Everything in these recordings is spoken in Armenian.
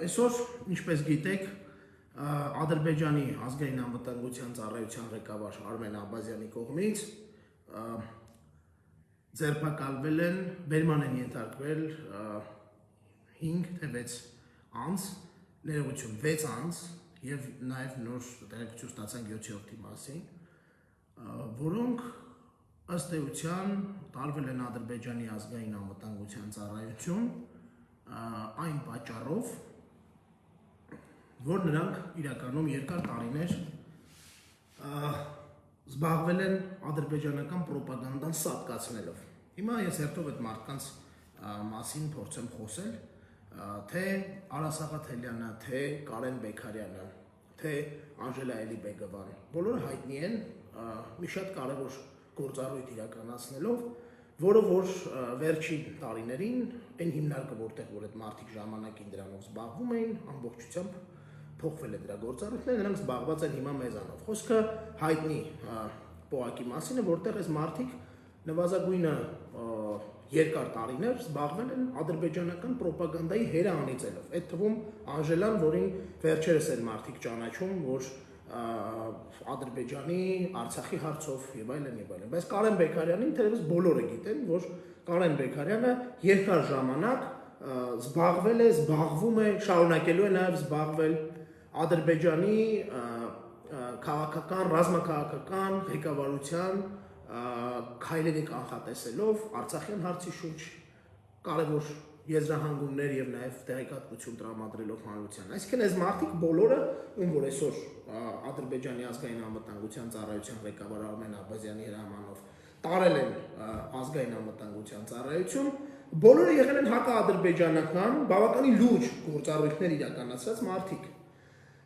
Այսօր, ինչպես գիտեք, Ադրբեջանի ազգային անվտանգության ծառայության ղեկավար Արմեն Աբազյանի կողմից ձերբակալվել են, բերման են ենթարկվել 5 թե 6 անձ, ներողություն 6 անձ եւ նաեւ նոր տեղեկություն ստացանք 7-րդի մասին, որոնք ըստ էության տարվել են Ադրբեջանի ազգային անվտանգության ծառայություն այն պատճառով, որ նրանք իրականում երկար տարիներ զբաղվել են ադրբեջանական պրոպագանդան սատկացնելով։ Հիմա ես հերթով այդ մարդկանց մասին փորձեմ խոսել, թե Արա Սաղաթելյանը, թե Կարեն Բեկարյանը, թե Անժելա Էլիբեգովան, բոլորը հայտնի են մի շատ կարևոր գործառույթ իրականացնելով, որը որ վերջին տարիներին այն հիմնարկը որտեղ որ այդ մարդիկ ժամանակին դրանով զբաղվում էին, ամբողջությամբ փոխվել է դրա գործառույթները, նրանք զբաղված են հիմա մեզանով։ Խոսքը հայտնի պոակի մասին է, որտեղ այս մարդիկ նվազագույնը երկար տարիներ զբաղվել են ադրբեջանական պրոպագանդայի հերը անիծելով։ Այդ թվում Անժելան, որին վերջերս են մարդիկ ճանաչում, որ Ադրբեջանի, Արցախի հարցով եւ այլն եւ այլն։ Բայց Կարեն Բեկարյանին թերևս բոլորը գիտեն, որ Կարեն Բեկարյանը երկար ժամանակ զբաղվել է, զբաղվում է, շարունակելու է նաեւ զբաղվել Ադրբեջանի քաղաքական, ռազմաքաղաքական ղեկավարության քայլերի կանխատեսելով Արցախյան հարցի շուրջ կարևոր եզրահանգումներ եւ նաեւ տեղեկատվություն տրամադրելով հանրությանն։ Այսինքն այս մարդիկ բոլորը, ում որ այսօր Ադրբեջանի ազգային անվտանգության ծառայության ղեկավար Արմեն Աբազյանի հրամանով տարել են ազգային անվտանգության ծառայություն, բոլորը եղել են հակաադրբեջանական բավականին լուրջ գործառույթներ իրականացրած մարդիկ։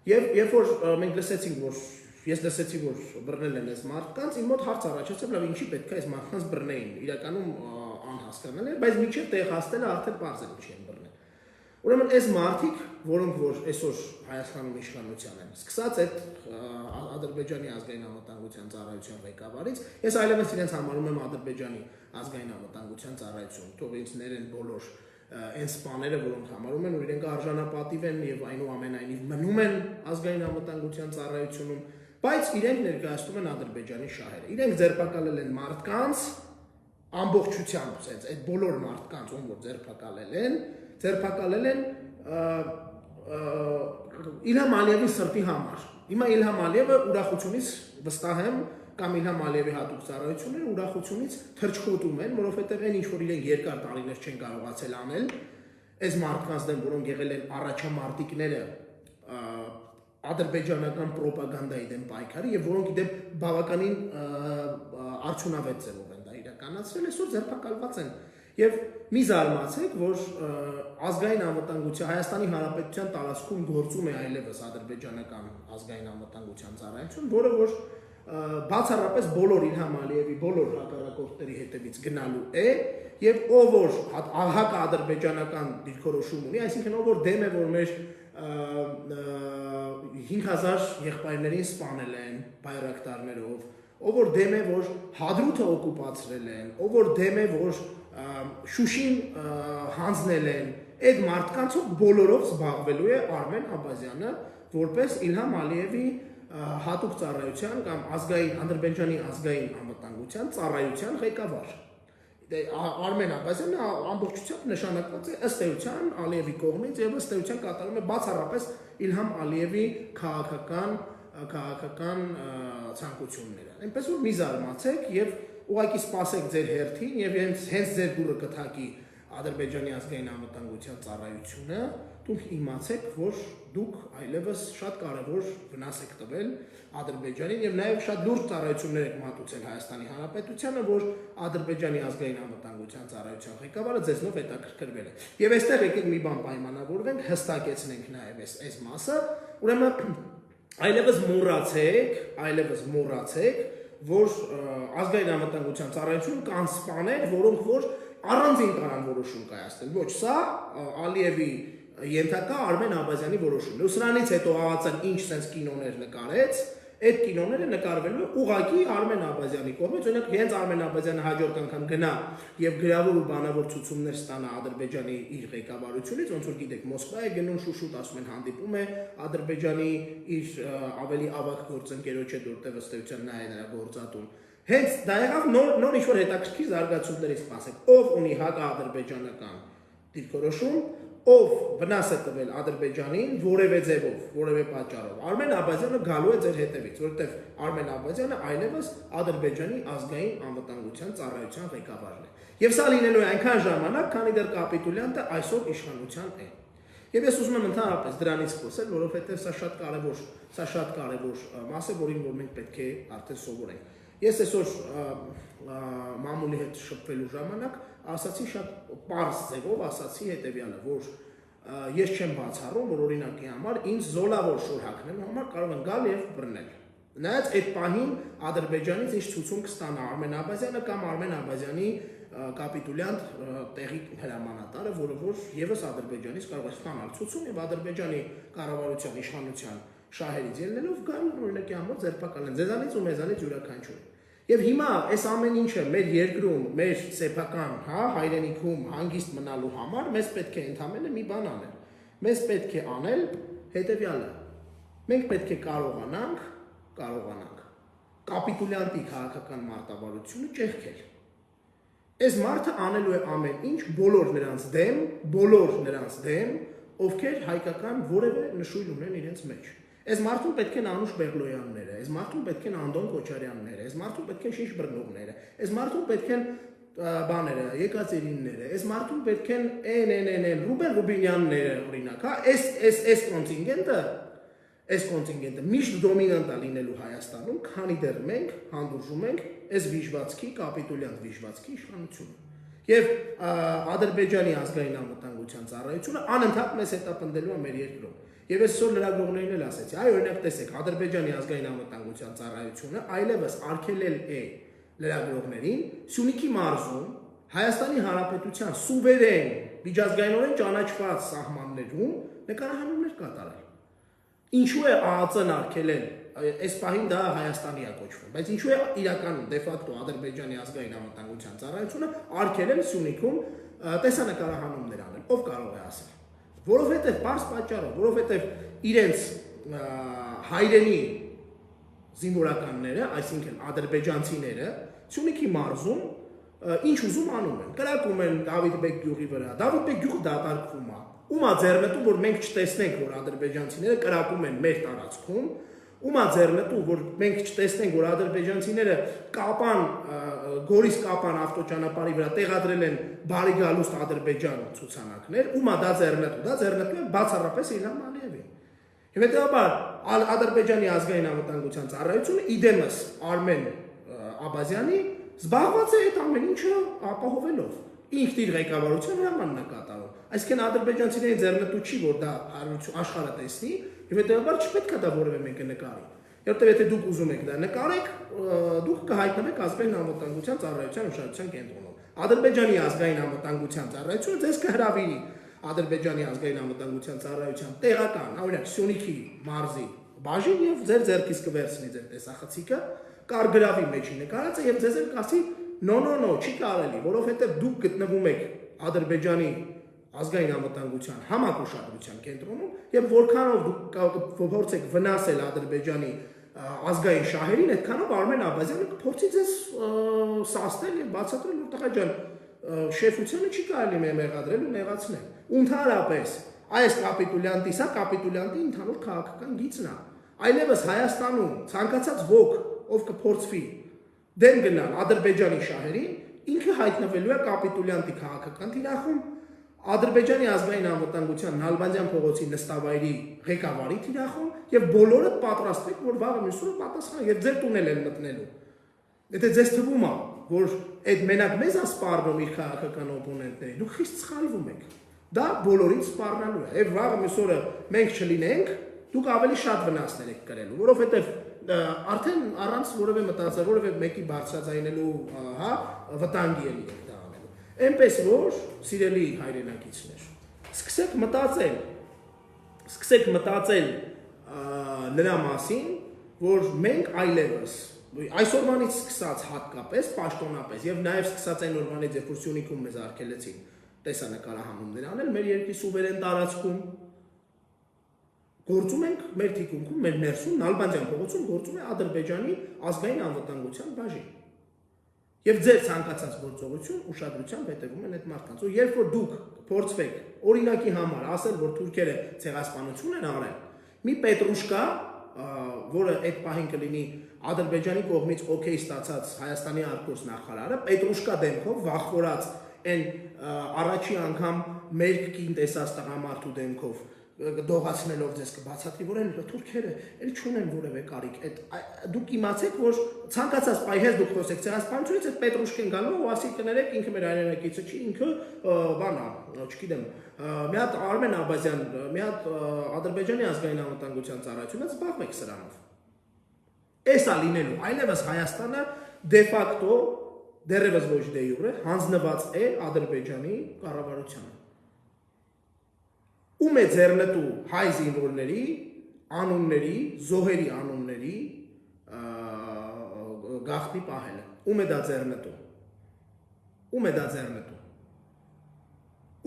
Եվ երբ որ մենք լսեցինք, որ ես լսեցի, որ բռնել են այս մարդկանց, իմ մոտ հարց առաջացավ, լավ ինչի պետք է այս մարդկանց բռնեին։ Իրականում անհասկանալի է, բայց մինչև տեղ հասնելը արդեն պարզ է ինչի են բռնել։ Ուրեմն այս մարդիկ, որոնք որ այսօր Հայաստանում իշխանության են, սկսած այդ Ադրբեջանի ազգային անվտանգության ծառայության ղեկավարից, ես այլևս իրենց համարում եմ Ադրբեջանի ազգային անվտանգության ծառայություն, թող ինձ ներեն բոլոր այն սպաները, որոնք համարում են, որ իրենք արժանապատիվ են եւ այնուամենայնիվ մնում են ազգային անվտանգության ծառայությունում, բայց իրենք ներկայացնում են Ադրբեջանի շահերը։ Իրենք ձերբակալել են մարդկանց ամբողջությամբ, ասենց այդ բոլոր մարդկանց, ում որ ձերբակալել են Իլհամ Ալիևի սրտի համար։ Հիմա Իլհամ Ալիևը ուրախությունից վստահ եմ կամ Իլհամ Ալիևի հատուկ ծառայությունները ուրախությունից թրջխոտում են, որովհետև այն ինչ որ իրենք երկար տարիներ չեն կարողացել անել, այս մարդկանց դեմ, որոնք եղել են առաջամարտիկները ադրբեջանական պրոպագանդայի դեմ պայքարի եւ որոնք դեմ բավականին արդյունավետ ձևով են դա իրականացրել, այսօր ձերբակալված են։ Եվ մի զարմացեք, որ ազգային անվտանգության Հայաստանի Հանրապետության տարածքում գործում է այլևս ադրբեջանական ազգային անվտանգության ծառայություն, որը որ բացառապես բոլոր Իլհամ Ալիևի բոլոր հակառակորդների հետևից գնալու է եւ ով որ հակաադրբեջանական դիրքորոշում ունի, այսինքն ով որ դեմ է որ մեր 5000 եղբայրներին սպանել են բայրակտարներով, ով որ դեմ է որ Հադրութը օկուպացրել են, ով որ դեմ է որ Շուշին հանձնել են, այդ մարդկանցով բոլորով զբաղվելու է Արմեն Աբազյանը որպես Իլհամ Ալիևի հատուկ ծառայության կամ Ադրբեջանի ազգային անվտանգության ծառայության ղեկավար։ Արմեն Աբազյանը ամբողջությամբ նշանակված է ըստ էության Ալիևի կողմից եւ ըստ էության կատարում է բացառապես Իլհամ Ալիևի քաղաքական ցանկությունները։ Այնպես որ մի զարմացեք եւ ուղղակի սպասեք ձեր հերթին եւ հենց ձեր դուրը կթակի Ադրբեջանի ազգային անվտանգության ծառայությունը, դուք իմացեք, որ դուք այլևս շատ կարևոր վնաս եք տվել Ադրբեջանին եւ նաեւ շատ լուրջ ծառայություններ եք մատուցել Հայաստանի Հանրապետությանը, որ Ադրբեջանի ազգային անվտանգության ծառայության ղեկավարը ձեզնով հետաքրքրվել է։ Եվ այստեղ եկեք մի բան պայմանավորվենք, հստակեցնենք նաեւ այս մասը, ուրեմն այլևս մոռացեք, որ ազգային անվտանգության ծառայություն կան սպաներ, որոնք որ առանձին կարան որոշում կայացնել։ Ոչ, սա Ալիևի ենթակա Արմեն Աբազյանի որոշումն է։ Ու սրանից հետո աղացան ինչ sense կինոներ նկարեց, այդ կինոները նկարվելու ուղղակի Արմեն Աբազյանի կողմից, օրինակ հենց Արմեն Աբազյանը հաջորդ անգամ գնա եւ գրավոր ու բանավոր ցուցումներ ստանա Ադրբեջանի իր ղեկավարությունից, ոնց որ գիտեք Մոսկվա է գնում շուշուտ ասում են հանդիպում է Ադրբեջանի իր ավելի ավագ գործընկերոջ հետ որտեղ ըստ էության նա է նրա գործատուն Հենց դա եղավ նոր ինչ-որ հետաքրքիր զարգացումներից սպասեք, ով ունի հակաադրբեջանական դիրքորոշում, ով վնաս է տվել Ադրբեջանին որևէ ձևով, որևէ պատճառով։ Արմեն Աբազյանը գալու է ձեր հետևից, որովհետև Արմեն Աբազյանը այլևս Ադրբեջանի ազգային անվտանգության ծառայության ղեկավարն է։ Եվ սա լինելու է այնքան ժամանակ, քանի դեռ կապիտուլյանտը այսօր իշխանության է։ Եվ ես ուզում եմ ընդհանրապես դրանից խոսել, որովհետև սա շատ կարևոր մաս է, որին որ մենք պետք է արդեն սովորենք։ Ես այսօր մամուլի հետ շփվելու ժամանակ ասացի շատ պարզ ձևով ասացի հետևյալը, որ ես չեմ բացառում, որ օրինակի համար ինձ զոլավոր շոր հագնելու համար կարող են գալ եւ բռնել։ Նայած այդ պահին Ադրբեջանից ինչ ցուցում կստանա Արմեն Աբազյանը կամ Արմեն Աբազյանի կապիտուլյանտ տեղի հրամանատարը, որը որ եւս Ադրբեջանից կարող է ստանալ ցուցում եւ Ադրբեջանի կառավարության իշխանության շահերից ելնելով գան օրինակի համար ձերբակալեն ձեզանից ու մեզանից յուրաքանչյուր։ Եվ հիմա այս ամեն ինչը մեր երկրում, մեր սեփական, հայրենիքում հանգիստ մնալու համար մեզ պետք է ընդհանրապես մի բան անել։ Մեզ պետք է անել հետևյալը։ Մենք պետք է կարողանանք կապիտուլյանտի քաղաքական մարտավարությունը ճեղքել։ Այս մարդը անելու է ամեն ինչ բոլոր նրանց դեմ, ովքեր հայկական որևէ նշույլ ունեն իրենց մեջ։ Այս մարդուն պետք են Անուշ Բեղլոյանները, այս մարդուն պետք են Անդոն Քոչարյանները, այս մարդուն պետք են շիշ բռնողները, այս մարդուն պետք են բաները, Եկատերինները, այս մարդուն պետք են Ռուբեն Ռուբինյանները, օրինակ, հա, այս կոնտինգենտը միշտ դոմինանտ է լինելու Հայաստանում, քանի դեռ մենք հանդուրժում ենք այս վիժվածքի, կապիտուլյանտ վիժվածքի իշխանությունը։ Եվ Ադրբեջանի ազգային անվտանգության ծառայությունը անընդհատ մեզ հետապնդելու է մեր երկրում։ Եվ այսօր լրագրողներին էլ ասեցի, այ օրինակ տեսեք, Ադրբեջանի ազգային անվտանգության ծառայությունը այլևս արգելել է լրագրողներին Սյունիքի մարզում Հայաստանի Հանրապետության սուվերեն միջազգայինորեն ճանաչված սահմաններում նկարահանումներ կատարել։ Ինչու է ԱԱԾ-ն արգելել, այս պահին դա Հայաստանի է կոչվում, բայց ինչու է իրականում դե ֆակտո Ադրբեջանի ազգային անվտանգության ծառայությունը արգելել Սյունիքում տեսանկարահանումներ անել, ով կարող է ասել։ Որովհետև պարզ պատճառով, որովհետև իրենց հայրենի զինվորականները, այսինքն ադրբեջանցիները, Սյունիքի մարզում ինչ ուզում անում են, կրակում են Դավիթ Բեկ գյուղի վրա, Դավիթ Բեկ գյուղը դատարկվում է, ումա ձեռնտու, որ մենք չտեսնենք, որ ադրբեջանցիները կրակում են մեր տարածքում, ումա ձեռնտու, որ մենք չտեսնենք, որ ադրբեջանցիները Գորիս Կապան ավտոճանապարհի վրա տեղադրել են բարի գալուստ Ադրբեջան ցուցանակներ, ումա դա ձեռնտու է բացառապես Իլհամ Ալիևին։ Եվ հետեւաբար Ադրբեջանի ազգային անվտանգության ծառայությունը իդեմս Արմեն Աբազյանի զբաղված է այդ ամեն ինչը ապահովելով։ Ինքն իր ղեկավարության հրամանն է կատարում։ Այսինքն ադրբեջանցիների ձեռնտու չի, որ դա աշխարհը տեսնի, եւ հետեւաբար չպետք է դա որևէ մեկը նկարի։ Որտեղ եթե դուք ուզում եք դա նկարեք, դուք կհայտնվեք ազգային անվտանգության ծառայության ուշադրության կենտրոնում։ Ադրբեջանի ազգային անվտանգության ծառայությունը ձեզ կհրավիրի Ադրբեջանի ազգային անվտանգության ծառայության տեղական, օրինակ Սյունիքի մարզի բաժին եւ ձեր ձեռքից կվերցնի ձեր տեսախցիկը, կարգրավի մեջի նկարածը եւ ձեզ էլ կասի no, չի կարելի, որովհետեւ դուք գտնվում եք Ադրբեջանի ազգային անվտանգության համակուշադրության կենտրոնում եւ որքանով դուք փորձեք վնասել Ադրբեջանի ազգային շահերին, այդքանով Արմեն Աբազյանը կփորձի ձեզ սաստել եւ բացատրել, որ տղա ջան, շեֆությունը չի կարելի մեղադրել ու նեղացնել։ Ընդհանրապես այս կապիտուլյանտի ընդհանուր քաղաքական գիծն է։ Այլևս Հայաստանում ցանկացած ոք, ով կփորձվի դեմ գնալ Ադրբեջանի շահերին, ինքը հայտնվելու է կապիտուլյանտի քաղաքական թիրախում, Ադրբեջանի ազգային անվտանգության Նալբանդյան փողոցի նստավայրի ղեկավարի թիրախում եւ բոլորը պատրաստվեք, որ վաղը մյուսը պատասխան եւ ձեր տունել են մտնելու։ Եթե ձեզ թվում է, որ այդ մենակ մեզ է սպառնում իր քաղաքական օպոնենտների, դուք խիստ սխալվում եք։ Դա բոլորից սպառնալու է։ Եվ վաղը մյուսը մենք չլինենք, դուք ավելի շատ վնասներ եք կրելու, որովհետեւ արդեն առանց որևէ մտածել, որևէ մեկի բարձրաձայնելու, վտանգի է լինի դա անելու։ Էնպես որ, սիրելի հայրենակիցներ, սկսեք մտածել նրա մասին, որ մենք այլևս այսօրվանից սկսած հատկապես պաշտոնապես եւ նաեւ սկսած այն օրվանից երբ որ Սյունիքում մեզ արգելեցին տեսանկարահանումներ անել մեր երկրի սուվերեն տարածքում գործում ենք մեր թիկունքում մեր ներսում Նալբանդյան փողոցում գործում է Ադրբեջանի ազգային անվտանգության բաժին եւ ձեր ցանկացած գործողություն ուշադրությամբ հետևում են այդ մարդկանց ու երբ որ դուք փորձվեք օրինակի համար ասել որ թուրքերը ցեղասպանություն են արել մի պետրուշկա որը այդ պահին կլինի Ադրբեջանի կողմից օքեյ ստացած Հայաստանի արտգործ նախարարը պետրուշկա դեմքով վախվորած այն առաջի անգամ մերկ կին տեսած տղամարդու դեմքով դողացնելով ձեզ կբացատրի որ այն թուրքերը էլ չունեն որևէ կարիք այդ դուք իմացեք որ ցանկացած պայհես դուք խոսեք ցեղասպանությունից այդ պետրուշկեն գալու ու ասի կներեք ինքը մեր հայրենակիցը չի ինքը բանա չգիտեմ մի հատ Արմեն Աբազյան մի հատ Ադրբեջանի ազգային անվտանգության ծառայությունը զբաղվեք սրանով էսա լինելու այլևս Հայաստանը դե ֆակտո դեռևս ոչ դե յուրե հանձնված է Ադրբեջանի կառավարությանը ում է ձեռնտու հայ զինվորների անունների զոհերի անունների գաղտնի պահելը ում է դա ձեռնտու ում է դա ձեռնտու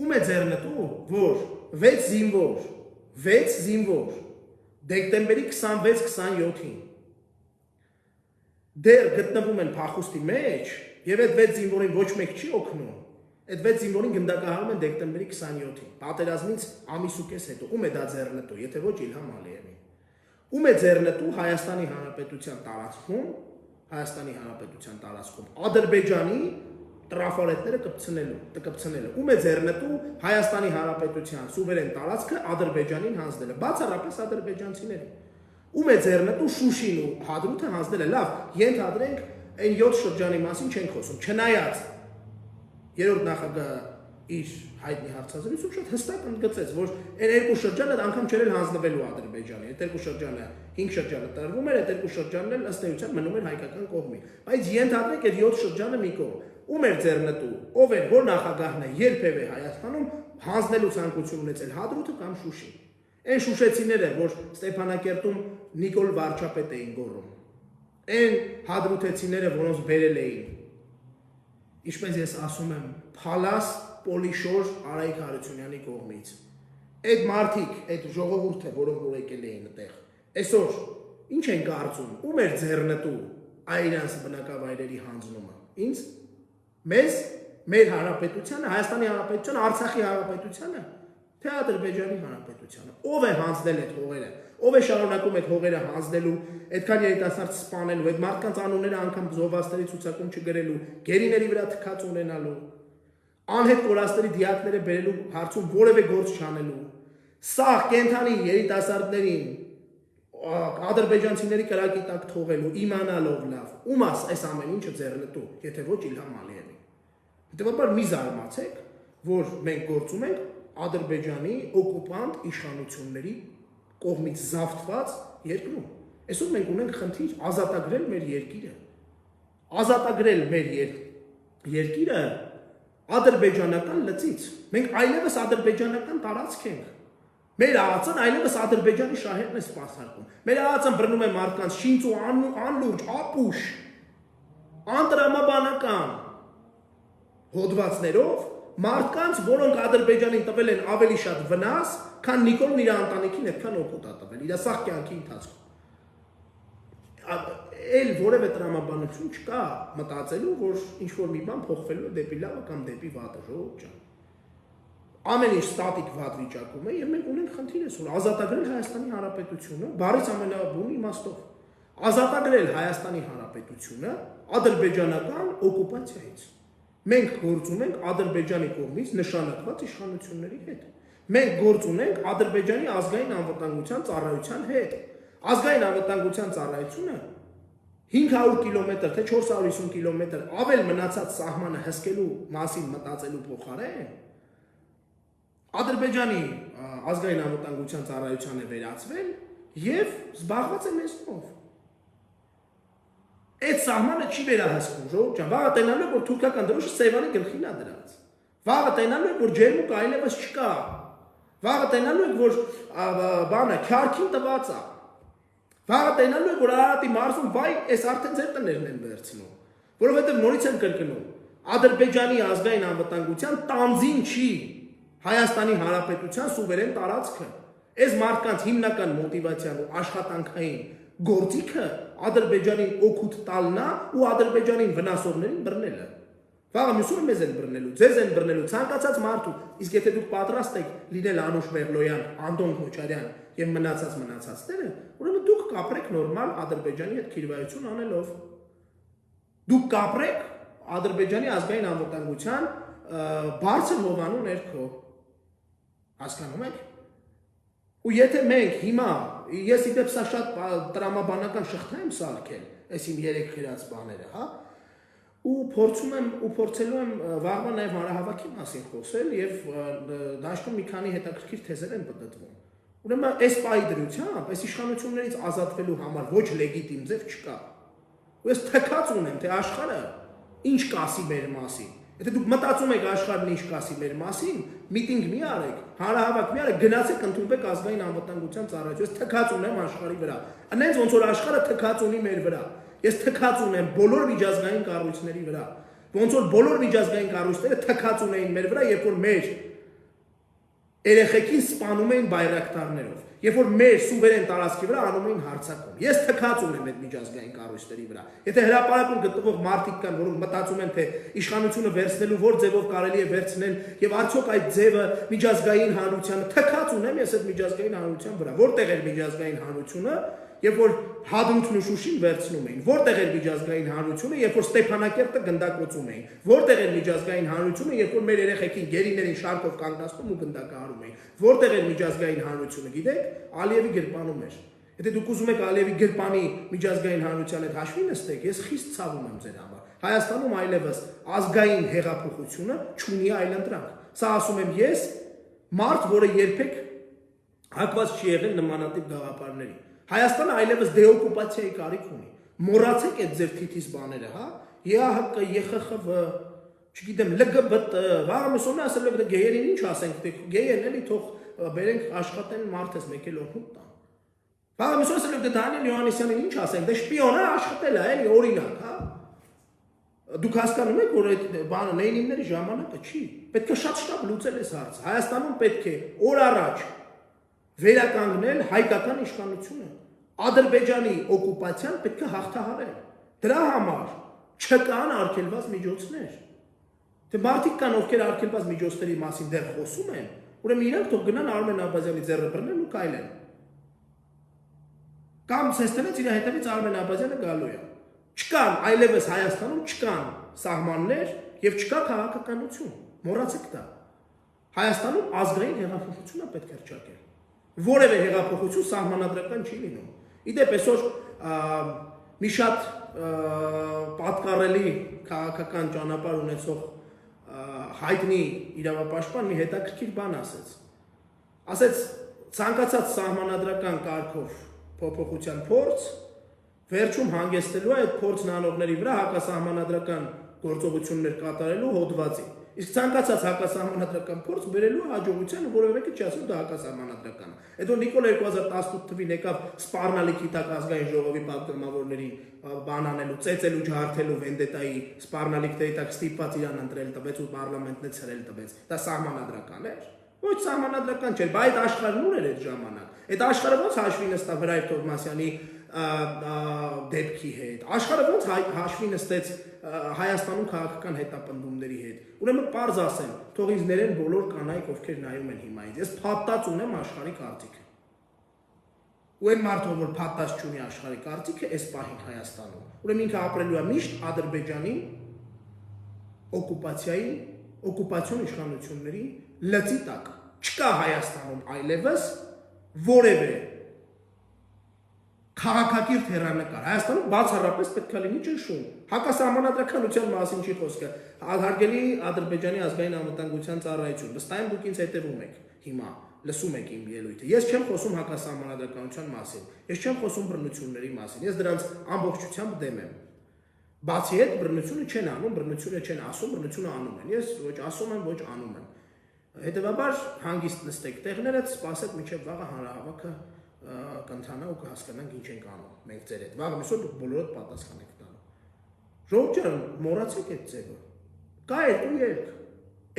ում է ձեռնտու որ 6 զինվոր դեկտեմբերի 26-27-ին դեռ գտնվում են փախուստի մեջ եւ այդ 6 զինվորին ոչ մեկ չի օգնում Այդ 6 զինվորին գնդակահարում են դեկտեմբերի 27-ին, պատերազմից ամիս ու կես հետո, ում է դա ձեռնտու, եթե ոչ Իլհամ Ալիևին։ Ում է ձեռնտու Հայաստանի Հանրապետության տարածքում, Ադրբեջանի տրաֆարետները կպցնելու։ Ում է ձեռնտու Հայաստանի Հանրապետության սուվերեն տարածքը Ադրբեջանին հանձնելը, բացառապես ադրբեջանցիներին։ Ում է ձեռնտու Շուշին ու Հադրութը հանձնելը, լավ, ենթադրենք այն 7 շրջանի մասին չենք խոսում, չնայած Երրորդ նախագահը իր հայտնի հարցազրույցում շատ հստակ ընդգծեց, որ այն երկու շրջանը անգամ չէր հանձնվելու Ադրբեջանի, այդ երկու շրջանը 5 շրջանը տրվում էր, այդ երկու շրջանն էլ ըստ էության մնում էր հայկական կողմի։ Բայց ենթադրենք այդ 7 շրջանը մի կողմ։ Ում էր ձեռնտու, ով էր, որ նախագահն է երբևէ Հայաստանում հանձնելու ցանկություն ունեցել Հադրութը կամ Շուշին։ Այն շուշեցիները, որ Ստեփանակերտում Նիկոլ Վարչապետ էին գոռում։ Այն հադրութեցիները, որոնց բերել էին Ինչպես ես ասում եմ, փալաս պոլիշոր Արայիկ Հարությունյանի կողմից։ Այդ մարդիկ, այդ ժողովուրդը, որոնք որ եկել էին այդտեղ, այսօր ինչ են կարծում, ում էր ձեռնտու այրանց բնակավայրերի հանձնումը։ Ինձ, մեզ, մեր հանրապետությանը, Հայաստանի հանրապետությանը, Արցախի հանրապետությանը, թե Ադրբեջանի հանրապետությանը։ Ով է հանձնել այդ հողերը։ Ով է շարունակում այդ հողերը հանձնելու, այդքան երիտասարդ սպանելու, այդ մարդկանց անունները անգամ զոհվածների ցուցակում չգրելու, գերիների վրա թքած ունենալու, անհետ կորածների դիակները բերելու հարցում որևէ գործ չանելու։ Սա կենթանի երիտասարդներին ադրբեջանցիների կրակի տակ թողելու, իմանալով լավ, ում այս ամեն ինչը ձեռնտու, եթե ոչ Իլհամ Ալիևին։ Հետևաբար մի զարմացեք, որ մենք գործում ենք Ադրբեջանի օկուպանտ իշխանությունների կողմից զավթված երկրում։ Այսօր մենք ունենք խնդիր ազատագրել մեր երկիրը։ Ազատագրել մեր երկիրը ադրբեջանական լծից։ Մենք այլևս ադրբեջանական տարածք ենք։ Մեր ԱԱԾ-ն այլևս Ադրբեջանի շահերն է սպասարկում։ Մեր ԱԱԾ-ն բռնում է մարդկանց շինծ ու անլուրջ, ապուշ, անտրամաբանական հոդվածներով մարդկանց, որոնք Ադրբեջանին տվել են ավելի շատ վնաս, քան Նիկոլն իր ընտանիքին այդքան օգուտ է տվել իր սաղ կյանքի ընթացքում։ Էլ որևէ տրամաբանություն չկա մտածելու, որ ինչ-որ մի բան փոխվելու է դեպի լավը կամ դեպի վատը, ժողովուրդ ջան։ Ամեն ինչ ստատիկ վատ վիճակում է եւ մենք ունենք խնդիր այսօր ազատագրել Հայաստանի Հանրապետությունը, բառից ամենաբուն իմաստով։ Ազատագրել Հայաստանի Հանրապետությունը ադրբեջանական օկուպացիայից։ Մենք գործ ունենք Ադրբեջանի կողմից նշանակված իշխանությունների հետ։ Մենք գործ ունենք Ադրբեջանի ազգային անվտանգության ծառայության հետ։ Ազգային անվտանգության ծառայությունը 500 կիլոմետր թե 450 կիլոմետր ավել մնացած սահմանը հսկելու մասին մտածելու փոխարեն Ադրբեջանի ազգային անվտանգության ծառայության է վերածվել եւ զբաղված է մեզնով։ Այդ սահմանը չի վերահսկում, ժողովուրդ ջան, վաղը տենալու է, որ թուրքական դրոշը Սևանի գլխին է դրած։ Վաղը տենալու է, որ ջերմուկը այլևս չկա։ Վաղը տենալու է, որ բանը քյարքին տված է։ Վաղը տենալու է, որ Արարատի մարզում վայ, այս արդեն ձեր տներն են վերցնում, որովհետև նորից են կրկնում, Ադրբեջանի ազգային անվտանգության տանձին չի Հայաստանի Հանրապետության սուվերեն տարածքը, այս մարդկանց հիմնական մոտիվացիան ու աշխատանքային գործիքը Ադրբեջանին օգուտ տալն է ու Ադրբեջանին վնասողներին բռնելը։ Վաղը մյուսը մեզ են բռնելու, ձեզ են բռնելու, ցանկացած մարդու, իսկ եթե դուք պատրաստ եք լինել Անուշ Մեղլոյան, Անդոն Քոչարյան եւ մնացածները, ուրեմն դուք կապրեք նորմալ Ադրբեջանի հետ քիրվայություն անելով։ Դուք կապրեք Ադրբեջանի ազգային անվտանգության բարձր հովանու ներքո։ Հասկանում եք։ Ու եթե մենք հիմա, ես իդեպ սա շատ տրամաբանական շղթա եմ սարքել, այս իմ 3 գրած բաները, հա, ու փորձելու եմ վաղվա նաև հանրահավաքի մասին խոսել եւ դաշտում մի քանի հետաքրքիր թեզեր են պատտվում։ Ուրեմն այս պայի դրությամբ, այս իշխանություններից ազատվելու համար ոչ լեգիտիմ ձև չկա։ Ու ես թքած ունեմ, թե աշխարհը ինչ կասի մեր մասին։ Եթե դուք մտածում եք աշխարհն ինչ կասի մեր մասին, միտինգ մի արեք, հանրահավաք մի արեք, գնացեք ընդունեք ազգային անվտանգության ծառայություն։ Ես թքած ունեմ աշխարհի վրա։ Այնց ոնց որ աշխարհը թքած ունի մեր վրա։ Ես թքած ունեմ բոլոր միջազգային կառույցների վրա։ Ոնց որ բոլոր միջազգային կառույցները թքած ունեին մեր վրա, երբ որ մեր երեխեքին սպանում էին բայրակտարներով, երբ որ մեր սուվերեն տարածքի վրա անում էին հարձակում։ Ես թքած ունեմ այդ միջազգային կառույցների վրա։ Եթե հրապարակում գտնվող մարդիկ կան, որոնք մտածում են, թե իշխանությունը վերցնելու որ ձևով կարելի է վերցնել եւ արդյոք այդ ձևը միջազգային հանրությանը թքած ունեմ ես այդ միջազգային հանրության վրա։ Որտեղ է միջազգային հանրությունը, երբ որ Հադրութն ու Շուշին վերցնում էին, որտեղ էր միջազգային հանրությունը, երբ որ Ստեփանակերտը գնդակոծում էին, որտեղ էր միջազգային հանրությունը, երբ որ մեր երեխեքին գերիներին շարքով կանգնացնում ու գնդակահարում էին, որտեղ էր միջազգային հանրությունը, գիտեք, Ալիևի գրպանում էր։ Եթե դուք ուզում եք Ալիևի գրպանի միջազգային հանրության հետ հաշվի նստեք, ես խիստ ցավում եմ ձեր համար։ Հայաստանում այլևս ազգային հեղափոխությունը չունի այլընտրանք։ Սա ասում եմ ես, մարդ, որը երբեք հակված չի եղել նմանատիպ գաղափարների։ Հայաստանը այլևս դեօկուպացիայի կարիք ունի։ Մոռացեք այդ ձեր թիթիզ բաները, հա։ ԵԱՀԿ, ԵԽԽՎ, չգիտեմ, ԼԳԲՏ, վաղը մուսոնը ասել եք գեյերին ինչ ասենք, թե գեյ են էլի թող բերենք աշխատեն մարդես մեկել օգուտ տան։ Վաղը մուսոնը ասել եք Դանիել Յոհաննիսյանին ինչ ասենք, դե շպիոն է աշխատել է, էլի օրինակ, հա։ Դուք հասկանում եք, որ այդ բանը Լենինների ժամանակը չի։ Պետք է շատ շտապ լուծել այս հարցը։ Հայաստանում պետք է օր առաջ վերականգնել հայկական իշխանությունը։ Ադրբեջանի օկուպացիան պետք է հաղթահարել։ Դրա համար չկան արգելված միջոցներ։ Թե մարդիկ կան, ովքեր արգելված միջոցների մասին դեռ խոսում են, ուրեմն իրանք թող գնան Արմեն Աբազյանի ձեռը բռնեն ու կայլեն։ Կամ ցեստենից իր հետևից Արմեն Աբազյանը գալու է։ Չկան այլևս Հայաստանում չկան սահմաններ եւ չկա քաղաքականություն։ Մոռացեք դա։ Հայաստանում ազգային հեղափոխություն է պետք է հռչակել։ Որևէ հեղափոխություն սահմանադրական չի լինում։ Իդեպ այսօր մի շատ պատկառելի քաղաքական ճանապարհ ունեցող հայտնի իրավապաշտպան մի հետաքրքիր բան ասեց։ Ասեց ցանկացած սահմանադրական կարգով փոփոխության փորձ վերջում հանգեցնելու է այդ փորձն անողների վրա հակասահմանադրական գործողություններ կատարելու հոդվածի։ Իսկ ցանկացած հակասահմանադրական փորձ բերելու հաջողությանը, որևէ մեկը չի ասում դա հակասահմանադրական է։ Հետո Նիկոլ 2018 թվին եկավ սպառնալիքի տակ ազգային ժողովի պատգամավորներին բան անելու, ծեծելու, ջարդելու վենդետայի սպառնալիքների տակ ստիպված իրան ընտրել տվեց ու պարլամենտն է ցրել տվեց։ Դա սահմանադրական էր։ Ոչ սահմանադրական չէր, բայց այդ աշխարհն ուր էր այդ ժամանակ։ Այդ աշխարհը ոնց հաշվի նստավ Հրայր Թովմասյանի դեպքի հետ։ Աշխարհը ոնց հաշվի նստեց Հայաստանում քաղաքական հետապնդումների հետ։ Ուրեմն պարզ ասեմ, թող ինձ ներեն բոլոր կանայք, ովքեր նայում են հիմա ինձ։ Ես փաթած ունեմ աշխարհի կարծիքը։ Ու այն մարդը, որ փաթած չունի աշխարհի կարծիքը, այս պահին Հայաստանում։ Ուրեմն ինքը ապրելու է միշտ Ադրբեջանի օկուպացիայի, օկուպացիոն իշխանությունների լծի տակ։ Չկա Հայաստանում այլևս որևէ քաղաքակիրթ հեռանկար։ Հայաստանում բացառապես պետք է լինի ճնշում։ Հակասահմանադրականության մասին չի խոսքը։ Հարգելի Ադրբեջանի ազգային անվտանգության ծառայություն, վստահ եմ դուք ինձ հետևում եք հիմա, լսում եք իմ ելույթը։ Ես չեմ խոսում հակասահմանադրականության մասին։ Ես չեմ խոսում բռնությունների մասին։ Ես դրանց ամբողջությամբ դեմ եմ։ Բացի այդ, բռնությունը չեն անում, բռնությունը չեն ասում, բռնությունը անում են։ Ես ոչ ասում եմ, ոչ անում եմ։ Հետևաբար հանգիստ նստեք տեղներդ, սպասեք մինչև վաղը հանրահավաքը կընթանա ու կհասկանանք ինչ ենք անում մենք ձեր հետ։ Վաղը միսօր դուք բոլորդ պատասխան եք տալու։ Ժողովուրդ ջան, մոռացեք այդ ձևը։ Կա երկու ելք,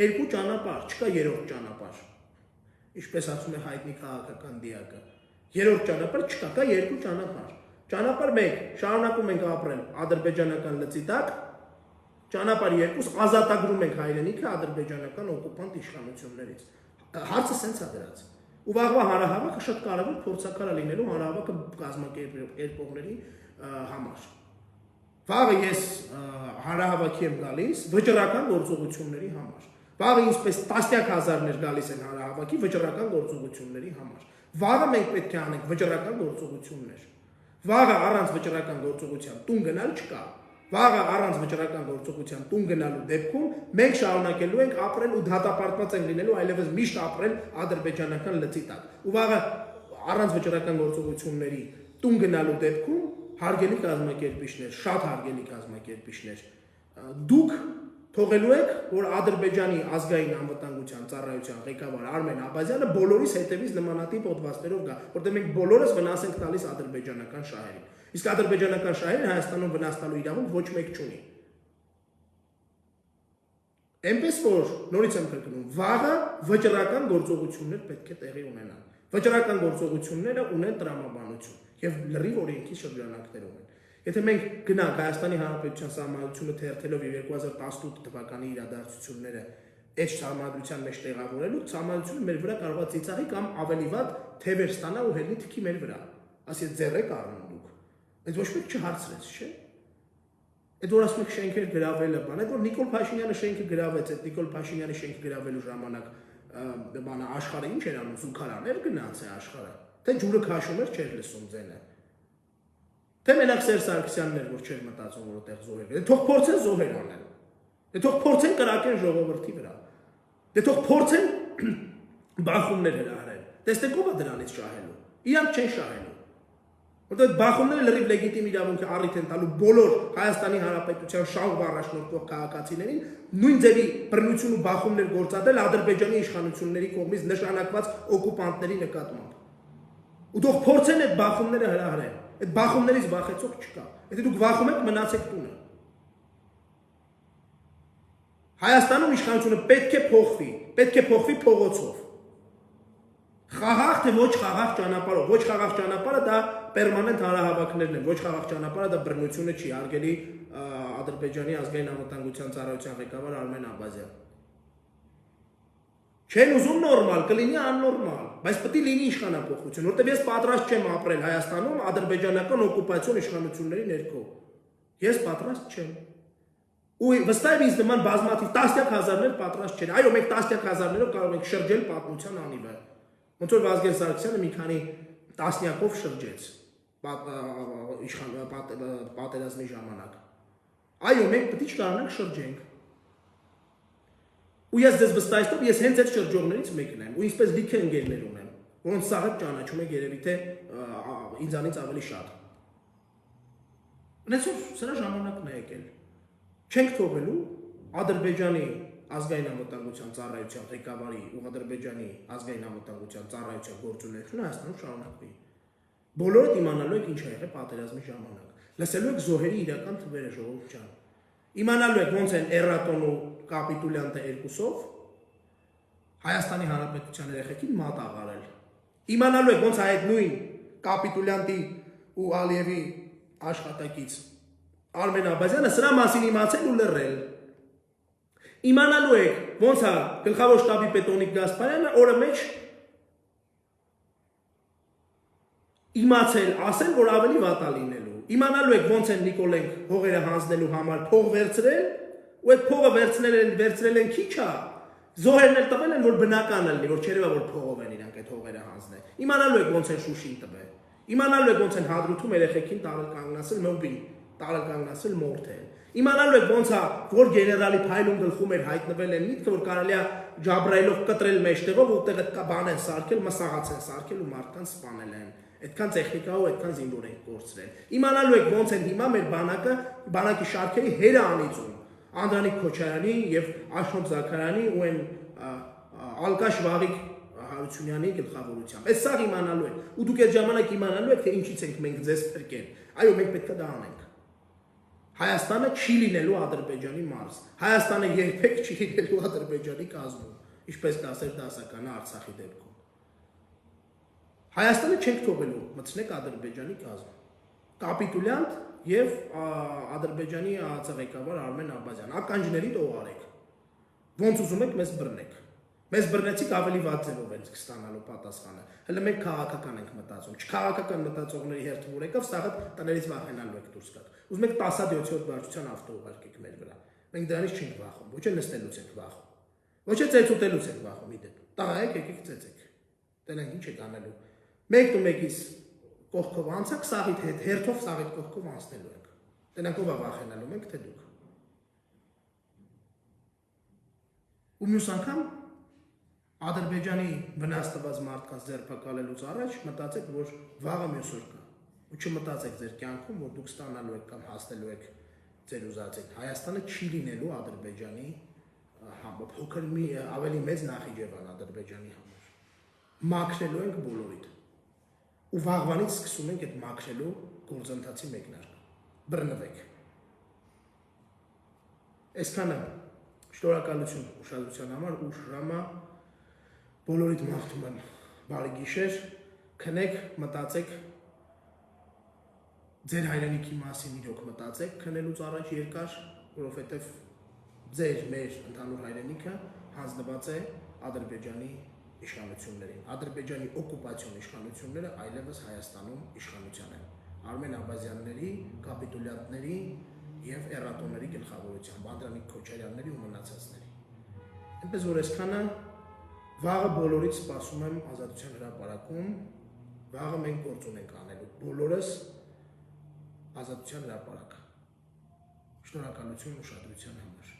երկու ճանապարհ, չկա երրորդ ճանապարհ։ Ինչպես ասում է հայտնի քաղաքական դիակը։ Երրորդ ճանապարհ չկա, կա երկու ճանապարհ։ Ճանապարհ 1 շարունակում ենք ապրել ադրբեջանական լծի տակ, ճանապարհ 2 ազատագրում ենք հայրենիքը ադրբեջանական օկուպանտ իշխանություններից։ Հարցը սենց է դրած։ Ու վաղվա հանրահավաքը շատ կարևոր փորձակար է լինելու հանրահավաքը կազմակերպողների համար։ Վաղը ես հանրահավաքի եմ գալիս վճռական գործողությունների համար։ Վաղը ինչպես տասնյակ հազարներ գալիս են հանրահավաքի վճռական գործողությունների համար։ Վաղը մենք պետք է անենք վճռական գործողություններ։ Վաղը առանց վճռական գործողության տուն գնալ չկա։ Վաղը առանց վճռական գործողության տուն գնալու դեպքում մենք շարունակելու ենք ապրել ու դատապարտված ենք լինելու այլևս միշտ ապրել ադրբեջանական լծի տակ։ Ու վաղը առանց վճռական գործողությունների տուն գնալու դեպքում հարգելի կազմակերպիչներ, շատ հարգելի կազմակերպիչներ, դուք թողելու եք, որ Ադրբեջանի ազգային անվտանգության ծառայության ղեկավար Արմեն Աբազյանը բոլորիս հետևից նմանատիպ հոդվածներով գա, որտեղ մենք բոլորս վնաս ենք տալիս ադրբեջանական շահերին։ Իսկ ադրբեջանական շահերին Հայաստանում վնաս տալու իրավունք ոչ մեկ չունի։ Էնպես որ նորից եմ կրկնում, վաղը վճռական գործողություններ պետք է տեղի ունենան։ Վճռական գործողությունները ունեն տրամաբանություն եւ լրիվ օրենքի շրջանակներով են։ Եթե մենք գնանք Հայաստանի Հանրապետության սահմանադրությունը թերթելով 2018 թվականի իրադարձությունները այս սահմանադրության մեջ տեղավորելու, սահմանադրությունը մեր վրա կարող է ծիծաղի կամ ավելի վատ թևեր ստանա ու հելնի թքի մեր վրա։ Ասի ձեռեք առնում դուք։ Այդ ոչ մեկ չհարցրեց, չէ՞։ Այդ որ ասում եք շենքեր գրավելը, բան, այդ որ Նիկոլ Փաշինյանը շենքը գրավեց, այդ Նիկոլ Փաշինյանի շենքը գրավելու ժամանակ բանը աշխարհը ինչ էր անում, զուգարաներ գնաց է աշխարհը։ Թե ջուրը քաշում էր, չէր լսում ձենը։ Թե մենակ Սերժ Սարգսյանն էր, որ չէր մտածում, որ այդտեղ զոհեր։ Դե թող փորձեն զոհեր անել։ Դե թող փորձեն կրակեն ժողովրդի վրա։ Դե թող փորձեն բախումներ հրահրել։ Տեսնեք ով է դրանից շահելու։ Իրանք չեն շահելու։ Որտեղ բախումները լրիվ լեգիտիմ իրավունք է առիթ են տալու բոլոր Հայաստանի Հանրապետության շահով առաջնորդվող քաղաքացիներին նույն ձևի բռնություն ու բախումներ գործադրել Ադրբեջանի իշխանությունների կողմից նշանակված օկուպանտների նկատմամբ։ Ու թող փորձեն այդ բախումները հրահրել։ Այդ բախումներից վախեցող չկա։ Եթե դուք վախում եք, մնացեք տունը։ Հայաստանում իշխանությունը պետք է փոխվի փողոցով։ Խաղաղ թե ոչ խաղաղ ճանապարհով, ոչ խաղաղ ճանապարհը դա պերմանենտ հանրահավաքներն են, ոչ խաղաղ ճանապարհը դա բռնությունը չի, հարգելի Ադրբեջանի ազգային անվտանգության ծառայության ղեկավար Արմեն Աբազյան։ Չեն ուզում նորմալ, կլինի աննորմալ, բայց պետք է լինի իշխանապողություն, որտեղ ես պատրաստ չեմ ապրել Հայաստանում ադրբեջանական օկուպացիոն իշխանությունների ներքո։ Ես պատրաստ չեմ։ Ու վստահ ինձ նման բազմաթիվ տասնյակ հազարներ պատրաստ չեն։ Այո, մենք տասնյակ հազարներով կարող ենք շրջել պատմության անիվը։ Ոնց որ Վազգեն Սարգսյանը մի քանի տասնյակով շրջեց պատերազմի ժամանակ։ Այո, մենք պետք է կարողանանք շրջենք։ Ու ես ձեզ վստահեցնում, ես հենց այդ շրջողներից մեկն եմ, ու ինչպես լիքը ընկերներ ունեմ, որոնց սաղ ճանաչում եք երևի թե ինձանից ավելի շատ։ Ունեցող սրա ժամանակն է եկել։ Չենք թողելու Ադրբեջանի ազգային անվտանգության ծառայության ղեկավարի ու Ադրբեջանի ազգային անվտանգության ծառայության գործունեությունը Հայաստանում շարունակվի։ Բոլորը իմանալու եք ինչ է եղել պատերազմի ժամանակ։ Լսելու եք զոհերի իրական թվերը, ժողովուրդ ջան։ Իմանալու եք ոնց են Էրատոն ու կապիտուլյանտը երկուսով Հայաստանի Հանրապետության երեխեքին մատ աղարել։ Իմանալու եք ոնց այդ նույն կապիտուլյանտի ու Ալիևի աշխատակից Արմեն Աբազյանը սրա մասին իմացել ու լռել։ Իմանալու եք ոնց է գլխավոր շտաբի պետ Օնիկ Գասպարյանը օրը մեջ իմացել, ասել, որ ավելի վատ է լինելու։ Իմանալու եք ոնց են Նիկոլենք հողերը հանձնելու համար փող վերցրել, ու այդ փողը վերցրել են քիչ է։ Զոհերն էլ տվել են, որ բնական լինի, որ չերևա որ փողով են իրանք այդ հողերը հանձնել։ Իմանալու եք ոնց են Շուշին տվել։ Իմանալու եք ոնց են հադրութում երեխեքին տարել կանգնացել մոբիլ, տարել կանգնացել մորթել։ Իմանալու եք ոնց է որ գեներալի փայլուն գլխում էր հայտնվել են միտքը, որ կարելի է Ջաբրայելով կտրել մեջտեղով ու տեղը բան են սարքել, մսաղաց են սարքել ու մարդկանց սպանել են։ Այդքան տեխնիկա ու այդքան զինվոր են կորցրել։ Իմանալու եք ոնց են հիմա մեր բանակի շարքերի հերը անիծում Անդրանիկ Քոչարյանի եւ Աշոտ Զաքարյանի ու այն ալկաշ վաղիկ Հարությունյանի գլխավորությամբ։ Այս սա իմանալու եք, ու դուք այդ ժամանակ իմանալու եք, թե ինչից ենք մենք ձեզ փրկել։ Այո, մենք պետք է դա անենք։ Հայաստանը չի լինելու Ադրբեջանի մարզ։ Հայաստանը երբեք չի լինելու Ադրբեջանի կազմում, ինչպես կասեր դասականը Արցախի դեպքում։ Հայաստանը չենք թողելու մտցնեք Ադրբեջանի կազմ։ Կապիտուլյանտ եւ Ադրբեջանի ղեկավար Արմեն Աբազյան, ականջների տողարեք։ Ոնց ուզում եք մեզ բռնեք։ Մեզ բռնեցիք ավելի վատ ձևով ենք ստանալու պատասխանը։ Հələ մենք քաղաքական ենք մտածում։ Չքաղաքական մտածողների հերթուր եկավ, սաղ տներից վախենալու եք դուրս գաք։ Ուզում եք 10-7 վարչության ավտո ուղարկեք մեր վրա։ Մենք դրանից չենք վախում, ոչ էլ նստելուց ենք վախում։ Ոչ էլ ծեծուտելուց ենք վախում իդեպ։ Տղա եկեք ծեծեք։ Տենանք ինչ եք անելու։ Մեկ ու մեկից կողքով անցակ սաղիթ հետ, հերթով սաղիթ կողքով անցնելու եք։ Տենանք ով է վախենալու, մենք թե դուք։ Ու մյուս անգամ Ադրբեջանի վնաս տված մարդկանց ձերբակալելուց առաջ մտածեք, որ վաղը մյուս օր կա։ Ու չմտածեք ձեր կյանքում, որ դուք ստանալու եք կամ հասնելու եք ձեր ուզածին։ Հայաստանը չի լինելու Ադրբեջանի փոքր մի ավելի մեծ Նախիջևան Ադրբեջանի համար։ Մաքրելու ենք բոլորիդ։ Ու վաղվանից սկսում ենք այդ մաքրելու գործընթացի մեկնարկը։ Բռնվեք։ Այսքանը շնորհակալություն ուշադրության համար ու շրամա բոլորիդ մաղթում եմ բարի գիշեր, քնեք, մտածեք ձեր հայրենիքի մասին իրոք մտածեք, քնելուց առաջ երկար, որովհետև ձեր մեր ընդհանուր հայրենիքը հանձնված է Ադրբեջանի իշխանություններին։ Ադրբեջանի օկուպացիոն իշխանությունները այլևս Հայաստանում իշխանության են։ Արմեն Աբազյանների, կապիտուլյանտների եւ էռատորների գլխավորությամբ, Անդրանիկ Քոչարյանների ու մնացածների։ Այնպես որ այսքանը վաղը բոլորից սպասում եմ Ազատության հրապարակում, վաղը մենք գործ ունենք անելու, բոլորս Ազատության հրապարակ։ Շնորհակալություն ուշադրության համար։